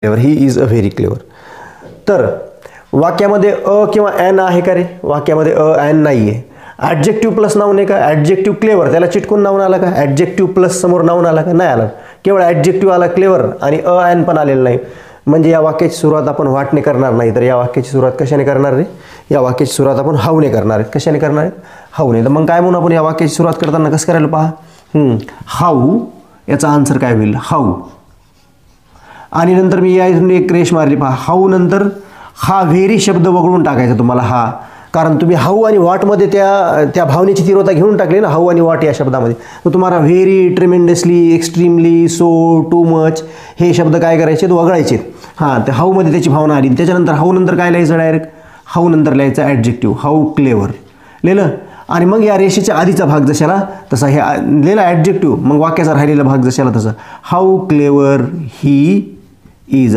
Clever, he is a very clever. तर वाक्यामध्ये अ किंवा ॲन आहे का रे? वाक्यामध्ये अ ॲन नाही आहे. ॲडजेक्टिव्ह प्लस नाऊन आहे का? ॲडजेक्टिव्ह क्लेवर, त्याला चिटकून नाऊन आला का? ॲडजेक्टिव्ह प्लस समोर नाऊन आला का? नाही आला. केवळ ॲडजेक्टिव्ह आला क्लेवर आणि अ ॲन पण आलेलं नाही. म्हणजे या वाक्याची सुरुवात आपण व्हाटने करणार नाही, तर या वाक्याची सुरुवात कशाने करणार रे? या वाक्याची सुरुवात आपण हाऊने करणार आहेत. कशाने करणार आहेत? हाऊने. तर मग काय म्हणून आपण या वाक्याची सुरुवात करताना कसं करायला पहा. हाऊ, याचा आन्सर काय होईल? हाऊ. आणि नंतर मी या एक रेष मारली पहा. हाऊ नंतर हा व्हेरी शब्द वगळून टाकायचा तुम्हाला हा, कारण तुम्ही हाऊ आणि व्हॉटमध्ये त्या भावनेची तीव्रता घेऊन टाकली ना, हाऊ आणि व्हॉट या शब्दामध्ये. तर तुम्हाला very, tremendously, extremely, so, too much हे शब्द काय करायचे? वगळायचे. हां, तर हाऊमध्ये त्याची भावना आली. त्याच्यानंतर हाऊ नंतर काय लिहायचं? डायरेक्ट हाऊ नंतर लिहायचं ॲडजेक्टिव्ह. हाऊ क्लेवर लिहिलं. आणि मग या रेषेच्या आधीचा भाग जशाला तसा हे लिहिला ॲडजेक्टिव्ह, मग वाक्याचा राहिलेला भाग जशाला तसा. How clever he is.